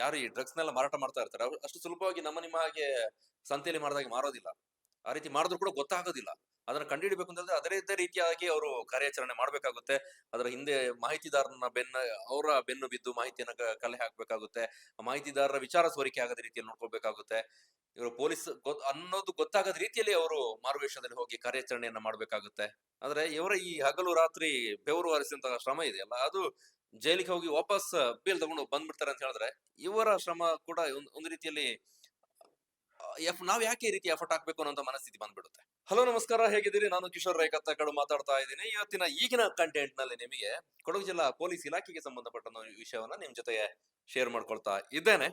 ಯಾರು ಈ ಡ್ರಗ್ಸ್ ನೆಲ್ಲ ಮಾರಾಟ ಮಾಡ್ತಾ ಇರ್ತಾರೆ ಅವ್ರು ಅಷ್ಟು ಸುಲಭವಾಗಿ ನಿಮ್ಮ ಹಾಗೆ ಸಂತೆಯಲ್ಲಿ ಮಾರದಾಗಿ ಮಾರೋದಿಲ್ಲ. ಆ ರೀತಿ ಮಾಡಿದ್ರು ಕೂಡ ಗೊತ್ತಾಗೋದಿಲ್ಲ. ಅದನ್ನ ಕಂಡುಹಿಡಬೇಕು ಅಂತಂದ್ರೆ ಅದರದ್ದೇ ರೀತಿಯಾಗಿ ಅವರು ಕಾರ್ಯಾಚರಣೆ ಮಾಡ್ಬೇಕಾಗುತ್ತೆ. ಅದರ ಹಿಂದೆ ಮಾಹಿತಿದಾರನ ಅವರ ಬೆನ್ನು ಬಿದ್ದು ಮಾಹಿತಿಯನ್ನ ಕಲೆ ಹಾಕ್ಬೇಕಾಗುತ್ತೆ. ಮಾಹಿತಿದಾರರ ವಿಚಾರ ಸೋರಿಕೆ ಆಗದ ರೀತಿಯಲ್ಲಿ ನೋಡ್ಕೋಬೇಕಾಗುತ್ತೆ. ಇವರು ಪೊಲೀಸ್ ಅನ್ನೋದು ಗೊತ್ತಾಗದ ರೀತಿಯಲ್ಲಿ ಅವರು ಮಾರುವೇಷದಲ್ಲಿ ಹೋಗಿ ಕಾರ್ಯಾಚರಣೆಯನ್ನ ಮಾಡ್ಬೇಕಾಗುತ್ತೆ. ಆದ್ರೆ ಇವರ ಈ ಹಗಲು ರಾತ್ರಿ ಬೆವರು ಹರಿಸಿದಂತಹ ಶ್ರಮ ಇದೆಯಲ್ಲ, ಅದು ಜೈಲಿಗೆ ಹೋಗಿ ವಾಪಸ್ ಬೇಲ್ ತಗೊಂಡು ಬಂದ್ಬಿಡ್ತಾರೆ ಅಂತ ಹೇಳಿದ್ರೆ ಇವರ ಶ್ರಮ ಕೂಡ ಒಂದು ರೀತಿಯಲ್ಲಿ ನಾವ್ ಯಾಕೆ ಈ ರೀತಿ ಎಫರ್ಟ್ ಹಾಕ್ಬೇಕು ಅನ್ನೋ ಮನಸ್ಥಿತಿ ಬಂದ್ಬಿಡುತ್ತೆ. ಹಲೋ ನಮಸ್ಕಾರ, ಹೇಗಿದ್ದೀರಿ? ನಾನು ಕಿಶೋರ್ ಕತ್ತಕಡು ಮಾತಾಡ್ತಾ ಇದ್ದೀನಿ. ಇವತ್ತಿನ ಈಗಿನ ಕಂಟೆಂಟ್ ನಲ್ಲಿ ನಿಮಗೆ ಕೊಡಗು ಜಿಲ್ಲಾ ಪೊಲೀಸ್ ಇಲಾಖೆಗೆ ಸಂಬಂಧಪಟ್ಟ ವಿಷಯವನ್ನ ನಿಮ್ ಜೊತೆ ಶೇರ್ ಮಾಡ್ಕೊಳ್ತಾ ಇದ್ದೇನೆ.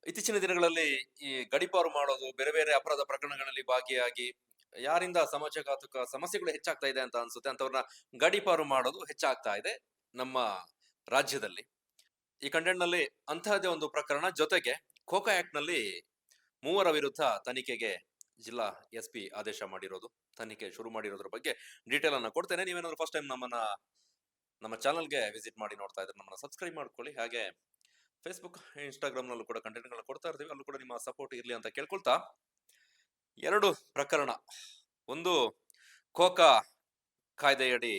ಇತ್ತೀಚಿನ ದಿನಗಳಲ್ಲಿ ಈ ಗಡಿಪಾರು ಮಾಡೋದು, ಬೇರೆ ಬೇರೆ ಅಪರಾಧ ಪ್ರಕರಣಗಳಲ್ಲಿ ಭಾಗಿಯಾಗಿ ಯಾರಿಂದ ಸಮಾಜಘಾತುಕ ಸಮಸ್ಯೆಗಳು ಹೆಚ್ಚಾಗ್ತಾ ಇದೆ ಅಂತ ಅನ್ಸುತ್ತೆ ಅಂತವ್ರನ್ನ ಗಡಿಪಾರು ಮಾಡೋದು ಹೆಚ್ಚಾಗ್ತಾ ಇದೆ ನಮ್ಮ ರಾಜ್ಯದಲ್ಲಿ. ಈ ಕಂಟೆಂಟ್ ನಲ್ಲಿ ಅಂತಹದೇ ಒಂದು ಪ್ರಕರಣ, ಜೊತೆಗೆ ಕೋಕಾ ಆಕ್ಟ್ ನಲ್ಲಿ 3 ವಿರುದ್ಧ ತನಿಖೆಗೆ ಜಿಲ್ಲಾ SP ಆದೇಶ ಮಾಡಿರೋದು, ತನಿಖೆ ಶುರು ಮಾಡಿರೋದ್ರ ಬಗ್ಗೆ ಡೀಟೇಲ್ ಅನ್ನ ಕೊಡ್ತೇನೆ. ನೀವೇನಾದ್ರು ಫಸ್ಟ್ ಟೈಮ್ ನಮ್ಮ ಚಾನಲ್ಗೆ ವಿಸಿಟ್ ಮಾಡಿ ನೋಡ್ತಾ ಇದ್ರೆ ನಮ್ಮನ್ನ ಸಬ್ಸ್ಕ್ರೈಬ್ ಮಾಡ್ಕೊಳ್ಳಿ. ಹಾಗೆ ಫೇಸ್ಬುಕ್, ಇನ್ಸ್ಟಾಗ್ರಾಮ್ ನಲ್ಲೂ ಕೂಡ ಕಂಟೆಂಟ್ ಗಳನ್ನ ಕೊಡ್ತಾ ಇರ್ತೀವಿ, ಅಲ್ಲೂ ಕೂಡ ನಿಮ್ಮ ಸಪೋರ್ಟ್ ಇರ್ಲಿ ಅಂತ ಕೇಳ್ಕೊಳ್ತಾ, 2 ಪ್ರಕರಣ. ಒಂದು, ಕೋಕಾ ಕಾಯ್ದೆಯಡಿ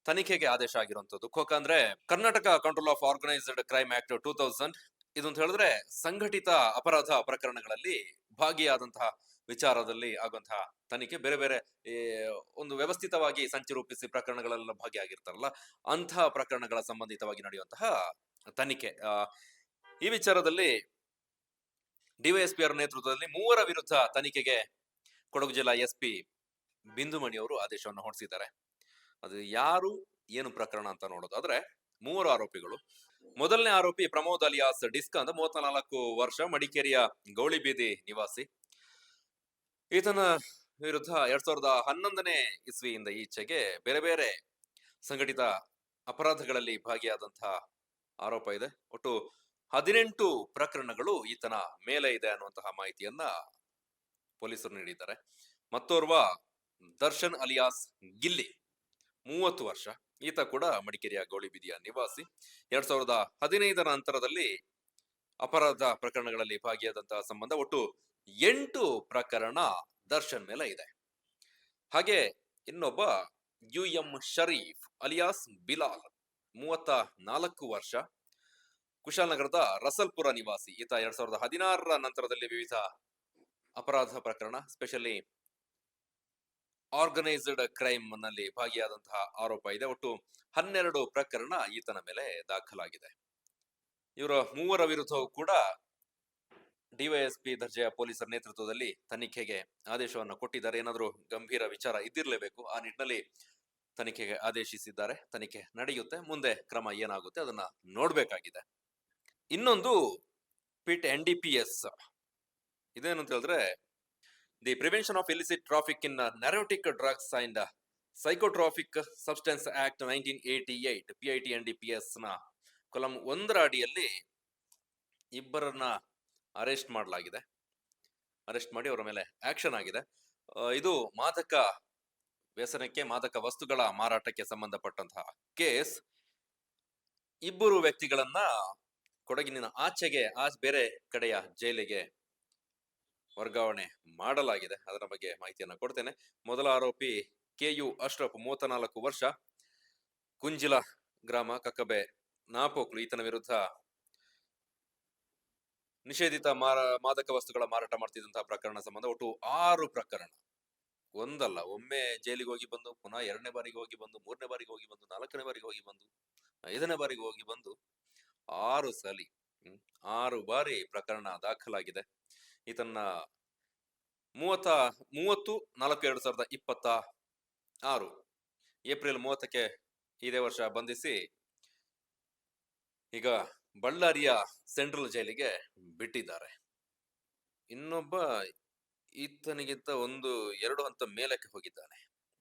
ತನಿಖೆಗೆ ಆದೇಶ ಆಗಿರುವಂತದ್ದು. ಕೋಕಾ ಅಂದ್ರೆ Karnataka control of organised crime act 2000. ಇದು ಅಂತ ಹೇಳಿದ್ರೆ ಸಂಘಟಿತ ಅಪರಾಧ ಪ್ರಕರಣಗಳಲ್ಲಿ ಭಾಗಿಯಾದಂತಹ ವಿಚಾರದಲ್ಲಿ ಆಗುವಂತಹ ತನಿಖೆ. ಬೇರೆ ಬೇರೆ ಒಂದು ವ್ಯವಸ್ಥಿತವಾಗಿ ಸಂಚು ರೂಪಿಸಿ ಪ್ರಕರಣಗಳೆಲ್ಲ ಭಾಗಿಯಾಗಿರ್ತಾರಲ್ಲ, ಅಂತಹ ಪ್ರಕರಣಗಳ ಸಂಬಂಧಿತವಾಗಿ ನಡೆಯುವಂತಹ ತನಿಖೆ. ಈ ವಿಚಾರದಲ್ಲಿ DYSP ಅವರ ನೇತೃತ್ವದಲ್ಲಿ 3 ವಿರುದ್ಧ ತನಿಖೆಗೆ ಕೊಡಗು ಜಿಲ್ಲಾ SP ಬಿಂದುಮಣಿ ಅವರು ಆದೇಶವನ್ನು ಹೊರಡಿಸಿದ್ದಾರೆ. ಅದು ಯಾರು, ಏನು ಪ್ರಕರಣ ಅಂತ ನೋಡೋದಾದ್ರೆ, 3 ಆರೋಪಿಗಳು. ಮೊದಲನೇ ಆರೋಪಿ ಪ್ರಮೋದ್ ಅಲಿಯಾಸ್ ಡಿಸ್ಕ್ ಅಂತ 34 ವರ್ಷ, ಮಡಿಕೇರಿಯ ಗೌಳಿಬೀದಿ ನಿವಾಸಿ. ಈತನ ವಿರುದ್ಧ 2011ನೇ ಇಸ್ವಿಯಿಂದ ಈಚೆಗೆ ಬೇರೆ ಬೇರೆ ಸಂಘಟಿತ ಅಪರಾಧಗಳಲ್ಲಿ ಭಾಗಿಯಾದಂತಹ ಆರೋಪ ಇದೆ. ಒಟ್ಟು 18 ಪ್ರಕರಣಗಳು ಈತನ ಮೇಲೆ ಇದೆ ಅನ್ನುವಂತಹ ಮಾಹಿತಿಯನ್ನ ಪೊಲೀಸರು ನೀಡಿದ್ದಾರೆ. ಮತ್ತೋರ್ವ ದರ್ಶನ್ ಅಲಿಯಾಸ್ ಗಿಲ್ಲಿ, 30 ವರ್ಷ, ಈತ ಕೂಡ ಮಡಿಕೇರಿಯ ಗೌಳಿಬೀದಿಯ ನಿವಾಸಿ. 2015ರ ನಂತರದಲ್ಲಿ ಅಪರಾಧ ಪ್ರಕರಣಗಳಲ್ಲಿ ಭಾಗಿಯಾದಂತಹ ಸಂಬಂಧ ಒಟ್ಟು 8 ಪ್ರಕರಣ ದರ್ಶನ್ ಮೇಲೆ ಇದೆ. ಹಾಗೆ ಇನ್ನೊಬ್ಬ UM ಶರೀಫ್ ಅಲಿಯಾಸ್ ಬಿಲಾಲ್, 34 ವರ್ಷ, ಕುಶಾಲನಗರದ ರಸಲ್ಪುರ ನಿವಾಸಿ. ಈತ 2016ರ ನಂತರದಲ್ಲಿ ವಿವಿಧ ಅಪರಾಧ ಪ್ರಕರಣ, ಸ್ಪೆಷಲಿ ಆರ್ಗನೈಸ್ಡ್ ಕ್ರೈಮ್ ನಲ್ಲಿ ಭಾಗಿಯಾದಂತಹ ಆರೋಪ ಇದೆ. ಒಟ್ಟು 12 ಪ್ರಕರಣ ಈತನ ಮೇಲೆ ದಾಖಲಾಗಿದೆ. ಇವರ 3 ವಿರುದ್ಧವೂ ಕೂಡ DYSP ದರ್ಜೆಯ ಪೊಲೀಸರ ನೇತೃತ್ವದಲ್ಲಿ ತನಿಖೆಗೆ ಆದೇಶವನ್ನು ಕೊಟ್ಟಿದ್ದಾರೆ. ಏನಾದರೂ ಗಂಭೀರ ವಿಚಾರ ಇದ್ದಿರಲೇಬೇಕು, ಆ ನಿಟ್ಟಿನಲ್ಲಿ ತನಿಖೆಗೆ ಆದೇಶಿಸಿದ್ದಾರೆ. ತನಿಖೆ ನಡೆಯುತ್ತೆ, ಮುಂದೆ ಕ್ರಮ ಏನಾಗುತ್ತೆ ಅದನ್ನ ನೋಡ್ಬೇಕಾಗಿದೆ. ಇನ್ನೊಂದು PIT NDPS ಇದೇನು ಅಂತ ಹೇಳಿದ್ರೆ, the prevention of illicit traffic in narcotic drugs and psychotropic substance act 1988 PIT NDPS ನ ಕಾಲಂ 1ರ ಅಡಿಯಲ್ಲಿ ಇಬ್ಬರನ್ನ ಅರೆಸ್ಟ್ ಮಾಡಲಾಗಿದೆ. ಅರೆಸ್ಟ್ ಮಾಡಿ ಅವರ ಮೇಲೆ ಆಕ್ಷನ್ ಆಗಿದೆ. ಇದು ಮಾದಕ ವ್ಯಸನಕ್ಕೆ, ಮಾದಕ ವಸ್ತುಗಳ ಮಾರಾಟಕ್ಕೆ ಸಂಬಂಧಪಟ್ಟಂತಹ ಕೇಸ್. ಇಬ್ಬರು ವ್ಯಕ್ತಿಗಳನ್ನ ಕೊಡಗಿನ ಆಚೆಗೆ ಬೇರೆ ಕಡೆಯ ಜೈಲಿಗೆ ವರ್ಗಾವಣೆ ಮಾಡಲಾಗಿದೆ. ಅದರ ಬಗ್ಗೆ ಮಾಹಿತಿಯನ್ನ ಕೊಡ್ತೇನೆ. ಮೊದಲ ಆರೋಪಿ KU ಅಶ್ರಫ್, 34 ವರ್ಷ, ಕುಂಜಿಲ ಗ್ರಾಮ, ಕಕ್ಕಬೆ, ನಾಪೋಕ್ಲು. ಈತನ ವಿರುದ್ಧ ನಿಷೇಧಿತ ಮಾದಕ ವಸ್ತುಗಳ ಮಾರಾಟ ಮಾಡ್ತಿದ್ದಂತಹ ಪ್ರಕರಣ ಸಂಬಂಧ ಒಟ್ಟು 6 ಪ್ರಕರಣ. ಒಂದಲ್ಲ, ಒಮ್ಮೆ ಜೈಲಿಗೆ ಹೋಗಿ ಬಂದು, ಪುನಃ 2ನೇ ಬಾರಿಗೆ ಹೋಗಿ ಬಂದು, 3ನೇ ಬಾರಿಗೆ ಹೋಗಿ ಬಂದು, 4ನೇ ಬಾರಿಗೆ ಹೋಗಿ ಬಂದು, 5ನೇ ಬಾರಿಗೆ ಹೋಗಿ ಬಂದು, 6 ಸಲಿ 6 ಬಾರಿ ಪ್ರಕರಣ ದಾಖಲಾಗಿದೆ. ಈತನ್ನ 30/4/2026 ಏಪ್ರಿಲ್ 30ಕ್ಕೆ ಇದೇ ವರ್ಷ ಬಂಧಿಸಿ ಈಗ ಬಳ್ಳಾರಿಯ ಸೆಂಟ್ರಲ್ ಜೈಲಿಗೆ ಬಿಟ್ಟಿದ್ದಾರೆ. ಇನ್ನೊಬ್ಬ ಈತನಿಗಿಂತ 1-2 ಹಂತ ಮೇಲಕ್ಕೆ ಹೋಗಿದ್ದಾನೆ.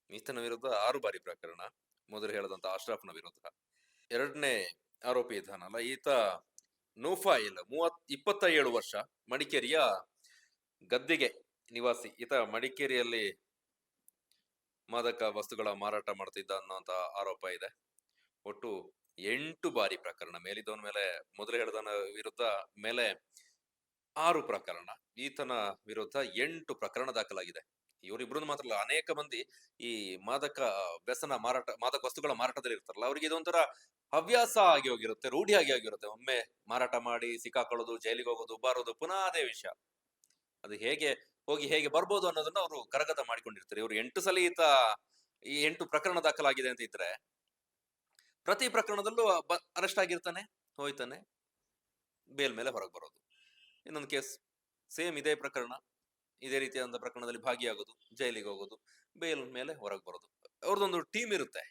ಈತನ ವಿರುದ್ಧ 6 ಬಾರಿ ಪ್ರಕರಣ. ಮೊದಲು ಹೇಳದಂತ ಅಶ್ರಫ್ನ ವಿರುದ್ಧ. 2ನೇ ಆರೋಪಿ ಇದ್ದಾನಲ್ಲ, ಈತ ನೂಫಾಯಿಲ್, 27 ವರ್ಷ, ಮಡಿಕೇರಿಯ ಗದ್ದಿಗೆ ನಿವಾಸಿ. ಈತ ಮಡಿಕೇರಿಯಲ್ಲಿ ಮಾದಕ ವಸ್ತುಗಳ ಮಾರಾಟ ಮಾಡ್ತಿದ್ದ ಅನ್ನೋಂತ ಆರೋಪ ಇದೆ. ಒಟ್ಟು 8 ಬಾರಿ ಪ್ರಕರಣ. ಮೇಲಿದ್ದವನ ಮೇಲೆ, ಮೊದಲು ಹೇಳಿದವನ ವಿರುದ್ಧ ಮೇಲೆ 6 ಪ್ರಕರಣ. ಈತನ ವಿರುದ್ಧ 8 ಪ್ರಕರಣ ದಾಖಲಾಗಿದೆ. ಇವರಿಬ್ರು ಮಾತ್ರ ಅಲ್ಲ, ಅನೇಕ ಮಂದಿ ಈ ಮಾದಕ ಮಾದಕ ವಸ್ತುಗಳ ಮಾರಾಟದಲ್ಲಿ ಇರ್ತಾರಲ್ಲ, ಅವ್ರಿಗೆ ಇದೊಂಥರ ಹವ್ಯಾಸ ಆಗಿ ಹೋಗಿರುತ್ತೆ, ರೂಢಿಯಾಗಿ ಆಗಿರುತ್ತೆ. ಒಮ್ಮೆ ಮಾರಾಟ ಮಾಡಿ ಸಿಕ್ಕಾಕೊಳ್ಳೋದು, ಜೈಲಿಗೆ ಹೋಗೋದು, ಬರೋದು, ಪುನಃ ಅದೇ ವಿಷಯ. ಅದು ಹೇಗೆ ಹೋಗಿ ಹೇಗೆ ಬರ್ಬೋದು ಅನ್ನೋದನ್ನ ಅವರು ಕರಗತ ಮಾಡಿಕೊಂಡಿರ್ತಾರೆ. ಇವರು 8 ಸಲ ಈ 8 ಪ್ರಕರಣ ದಾಖಲಾಗಿದೆ ಅಂತ ಇದ್ರೆ, ಪ್ರತಿ ಪ್ರಕರಣದಲ್ಲೂ ಅರೆಸ್ಟ್ ಆಗಿರ್ತಾನೆ, ಹೋಯ್ತಾನೆ, ಬೇಲ್ ಮೇಲೆ ಹೊರಗೆ ಬರೋದು. ಇನ್ನೊಂದು ಕೇಸ್ ಸೇಮ್ ಇದೇ ಪ್ರಕರಣ, ಇದೇ ರೀತಿಯಾದ ಪ್ರಕರಣದಲ್ಲಿ ಭಾಗಿಯಾಗೋದು, ಜೈಲಿಗೆ ಹೋಗೋದು, ಬೇಲ್ ಮೇಲೆ ಹೊರಗೆ ಬರೋದು. ಅವ್ರದ್ದೊಂದು ಟೀಮ್ ಇರುತ್ತೆ.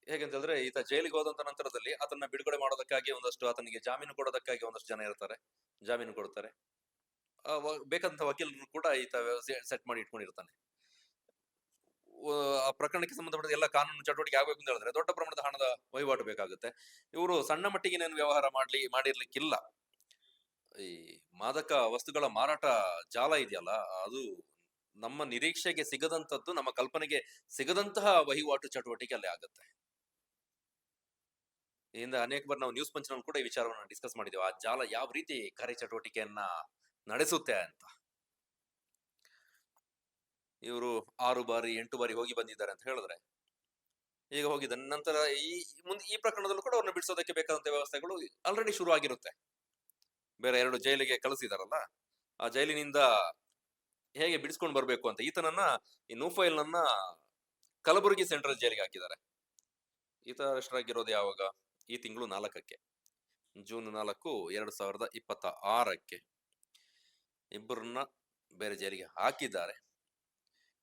ಹೇಗಂತ ಹೇಳಿದ್ರೆ, ಈತ ಜೈಲಿಗೆ ಹೋದಂತ ನಂತರದಲ್ಲಿ ಆತನ ಬಿಡುಗಡೆ ಮಾಡೋದಕ್ಕಾಗಿ ಒಂದಷ್ಟು, ಆತನಿಗೆ ಜಾಮೀನು ಕೊಡೋದಕ್ಕಾಗಿ ಒಂದಷ್ಟು ಜನ ಇರ್ತಾರೆ, ಜಾಮೀನು ಕೊಡ್ತಾರೆ. ಬೇಕಾದಂತ ವಕೀಲರು ಕೂಡ ಈತ ಸೆಟ್ ಮಾಡಿ ಇಟ್ಕೊಂಡಿರ್ತಾನೆ. ಆ ಪ್ರಕರಣಕ್ಕೆ ಸಂಬಂಧಪಟ್ಟ ಎಲ್ಲ ಕಾನೂನು ಚಟುವಟಿಕೆ ಆಗ್ಬೇಕು ಅಂತ ಹೇಳಿದ್ರೆ ದೊಡ್ಡ ಪ್ರಮಾಣದ ಹಣದ ವಹಿವಾಟು ಬೇಕಾಗುತ್ತೆ. ಇವರು ಸಣ್ಣ ಮಟ್ಟಿಗೆ ವ್ಯವಹಾರ ಮಾಡಿರ್ಲಿಕ್ಕಿಲ್ಲ. ಈ ಮಾದಕ ವಸ್ತುಗಳ ಮಾರಾಟ ಜಾಲ ಇದೆಯಲ್ಲ, ಅದು ನಮ್ಮ ನಿರೀಕ್ಷೆಗೆ ಸಿಗದಂತದ್ದು, ನಮ್ಮ ಕಲ್ಪನೆಗೆ ಸಿಗದಂತಹ ವಹಿವಾಟು ಚಟುವಟಿಕೆ ಅಲ್ಲಿ ಆಗುತ್ತೆ. ಇಂದ ಅನೇಕ ಬಾರಿ ನಾವು ನ್ಯೂಸ್ ಪಂಚ್ನಲ್ಲಿ ಕೂಡ ಈ ವಿಚಾರವನ್ನು ಡಿಸ್ಕಸ್ ಮಾಡಿದ್ದೇವೆ. ಆ ಜಾಲ ಯಾವ ರೀತಿ ಕಾರ್ಯಚಟುವಟಿಕೆಯನ್ನ ನಡೆಸುತ್ತೆ ಅಂತ. ಇವರು 6 ಬಾರಿ 8 ಬಾರಿ ಹೋಗಿ ಬಂದಿದ್ದಾರೆ ಅಂತ ಹೇಳಿದ್ರೆ, ಈಗ ಹೋಗಿದ್ದ ನಂತರ ಈ ಪ್ರಕರಣದಲ್ಲೂ ಕೂಡ ಅವ್ರನ್ನ ಬಿಡಿಸೋದಕ್ಕೆ ಬೇಕಾದಂತ ವ್ಯವಸ್ಥೆಗಳು ಆಲ್ರೆಡಿ ಶುರು ಆಗಿರುತ್ತೆ. ಬೇರೆ 2 ಜೈಲಿಗೆ ಕಳಿಸಿದಾರಲ್ಲ, ಆ ಜೈಲಿನಿಂದ ಹೇಗೆ ಬಿಡಿಸ್ಕೊಂಡು ಬರ್ಬೇಕು ಅಂತ ಈತನನ್ನ, ಈ ನೂಫೈಲ್ ನನ್ನ ಕಲಬುರಗಿ ಸೆಂಟ್ರಲ್ ಜೈಲಿಗೆ ಹಾಕಿದ್ದಾರೆ. ಈತ ಅರೆಸ್ಟ್ ಆಗಿರೋದು ಯಾವಾಗ? ಈ ತಿಂಗಳು 4ಕ್ಕೆ, ಜೂನ್ 4, 2026ಕ್ಕೆ ಇಬ್ಬರನ್ನ ಬೇರೆ ಜೈಲಿಗೆ ಹಾಕಿದ್ದಾರೆ.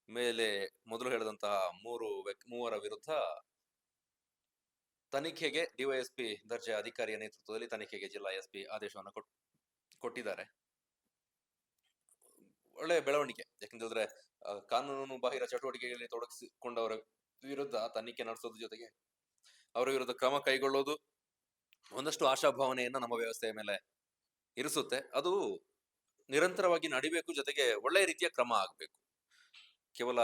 ಮೇಲೆ ಮೊದಲು ಹೇಳಿದಂತಹ ಮೂವರ ವಿರುದ್ಧ ತನಿಖೆಗೆ ಡಿವೈಎಸ್ಪಿ ದರ್ಜೆಯ ಅಧಿಕಾರಿಯ ನೇತೃತ್ವದಲ್ಲಿ ತನಿಖೆಗೆ ಜಿಲ್ಲಾ ಎಸ್ಪಿ ಆದೇಶವನ್ನು ಕೊಟ್ಟಿದ್ದಾರೆ. ಒಳ್ಳೆಯ ಬೆಳವಣಿಗೆ. ಯಾಕಂತಂದ್ರೆ ಕಾನೂನು ಬಾಹಿರ ಚಟುವಟಿಕೆಗಳಲ್ಲಿ ತೊಡಗಿಸಿಕೊಂಡವರ ವಿರುದ್ಧ ತನಿಖೆ ನಡೆಸೋದ್ರ ಜೊತೆಗೆ ಅವರ ವಿರುದ್ಧ ಕ್ರಮ ಕೈಗೊಳ್ಳೋದು ಒಂದಷ್ಟು ಆಶಾಭಾವನೆಯನ್ನ ನಮ್ಮ ವ್ಯವಸ್ಥೆಯ ಮೇಲೆ ಇರಿಸುತ್ತೆ. ಅದು ನಿರಂತರವಾಗಿ ನಡಿಬೇಕು, ಜೊತೆಗೆ ಒಳ್ಳೆಯ ರೀತಿಯ ಕ್ರಮ ಆಗ್ಬೇಕು. ಕೇವಲ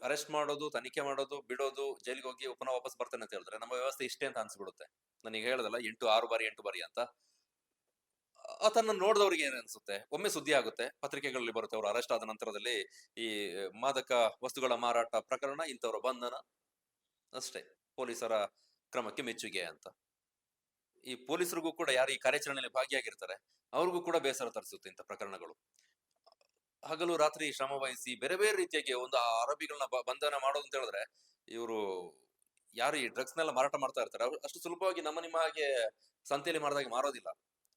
ಅರೆಸ್ಟ್ ಮಾಡೋದು, ತನಿಖೆ ಮಾಡೋದು, ಬಿಡೋದು, ಜೈಲಿಗೆ ಹೋಗಿ ಪುನಃ ವಾಪಸ್ ಬರ್ತಾನೆ ಅಂತ ಹೇಳಿದ್ರೆ ನಮ್ಮ ವ್ಯವಸ್ಥೆ ಇಷ್ಟೇ ಅಂತ ಅನ್ಸ್ಬಿಡುತ್ತೆ. ನನಗೆ ಹೇಳದಲ್ಲ 6 ಬಾರಿ ಅಂತ. ಆತನ್ನ ನೋಡಿದವ್ರಿಗೆ ಏನ್ ಅನ್ಸುತ್ತೆ? ಒಮ್ಮೆ ಸುದ್ದಿ ಆಗುತ್ತೆ, ಪತ್ರಿಕೆಗಳಲ್ಲಿ ಬರುತ್ತೆ, ಅವರು ಅರೆಸ್ಟ್ ಆದ ನಂತರದಲ್ಲಿ ಈ ಮಾದಕ ವಸ್ತುಗಳ ಮಾರಾಟ ಪ್ರಕರಣ, ಇಂಥವ್ರ ಬಂಧನ, ಅಷ್ಟೇ. ಪೊಲೀಸರ ಕ್ರಮಕ್ಕೆ ಮೆಚ್ಚುಗೆ ಅಂತ. ಈ ಪೊಲೀಸರಿಗೂ ಕೂಡ, ಯಾರು ಈ ಕಾರ್ಯಾಚರಣೆಯಲ್ಲಿ ಭಾಗಿಯಾಗಿರ್ತಾರೆ, ಅವ್ರಿಗೂ ಕೂಡ ಬೇಸರ ತರಿಸುತ್ತೆ ಇಂಥ ಪ್ರಕರಣಗಳು. ಹಗಲು ರಾತ್ರಿ ಶ್ರಮ ವಹಿಸಿ ಬೇರೆ ಬೇರೆ ರೀತಿಯಾಗಿ ಒಂದು ಆರೋಪಿಗಳನ್ನ ಬಂಧನ ಮಾಡೋದು ಅಂತ ಹೇಳಿದ್ರೆ, ಇವರು ಯಾರು ಈ ಡ್ರಗ್ಸ್ ನೆಲ್ಲ ಮಾರಾಟ ಮಾಡ್ತಾ ಇರ್ತಾರೆ, ಅವ್ರು ಅಷ್ಟು ಸುಲಭವಾಗಿ ನಿಮ್ಮ ಹಾಗೆ ಸಂತೆಯಲ್ಲಿ ಮಾಡಿದಾಗೆ ಮಾರೋದಿಲ್ಲ.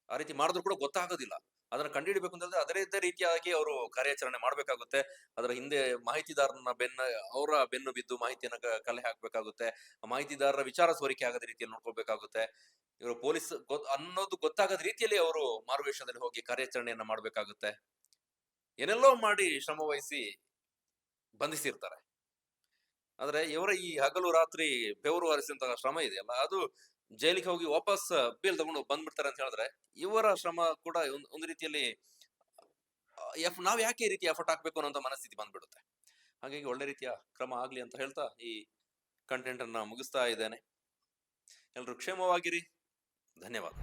ಆ ರೀತಿ ಮಾಡಿದ್ರು ಕೂಡ ಗೊತ್ತಾಗೋದಿಲ್ಲ. ಅದನ್ನ ಕಂಡುಹಿಡಬೇಕು ಅಂತಂದ್ರೆ ಅದರದ್ದೇ ರೀತಿಯಾಗಿ ಅವರು ಕಾರ್ಯಾಚರಣೆ ಮಾಡ್ಬೇಕಾಗುತ್ತೆ. ಅದರ ಹಿಂದೆ ಮಾಹಿತಿದಾರನ ಅವರ ಬೆನ್ನು ಬಿದ್ದು ಮಾಹಿತಿಯನ್ನ ಕಲೆ ಹಾಕ್ಬೇಕಾಗುತ್ತೆ. ಮಾಹಿತಿದಾರರ ವಿಚಾರ ಸೋರಿಕೆ ಆಗದ ರೀತಿಯಲ್ಲಿ ನೋಡ್ಕೊಳ್ಬೇಕಾಗುತ್ತೆ. ಇವರು ಪೊಲೀಸ್ ಅನ್ನೋದು ಗೊತ್ತಾಗದ ರೀತಿಯಲ್ಲಿ ಅವರು ಮಾರುವೇಷದಲ್ಲಿ ಹೋಗಿ ಕಾರ್ಯಾಚರಣೆಯನ್ನ ಮಾಡ್ಬೇಕಾಗುತ್ತೆ. ಏನೆಲ್ಲೋ ಮಾಡಿ ಶ್ರಮ ವಹಿಸಿ ಬಂಧಿಸಿರ್ತಾರೆ. ಆದ್ರೆ ಇವರ ಈ ಹಗಲು ರಾತ್ರಿ ಬೆವರು ಹರಿಸಿದಂತಹ ಶ್ರಮ ಇದೆಯಲ್ಲ, ಅದು ಜೈಲಿಗೆ ಹೋಗಿ ವಾಪಸ್ ಬೇಲ್ ತಗೊಂಡು ಬಂದ್ಬಿಡ್ತಾರೆ ಅಂತ ಹೇಳಿದ್ರೆ, ಇವರ ಶ್ರಮ ಕೂಡ ಒಂದು ರೀತಿಯಲ್ಲಿ ನಾವ್ ಯಾಕೆ ಈ ರೀತಿ ಎಫರ್ಟ್ ಹಾಕ್ಬೇಕು ಅನ್ನೋ ಮನಸ್ಥಿತಿ ಬಂದ್ಬಿಡುತ್ತೆ. ಹಾಗಾಗಿ ಒಳ್ಳೆ ರೀತಿಯ ಕ್ರಮ ಆಗ್ಲಿ ಅಂತ ಹೇಳ್ತಾ ಈ ಕಂಟೆಂಟ್ ಅನ್ನ ಮುಗಿಸ್ತಾ ಇದ್ದೇನೆ. ಎಲ್ರು ಕ್ಷೇಮವಾಗಿರಿ. ಧನ್ಯವಾದ.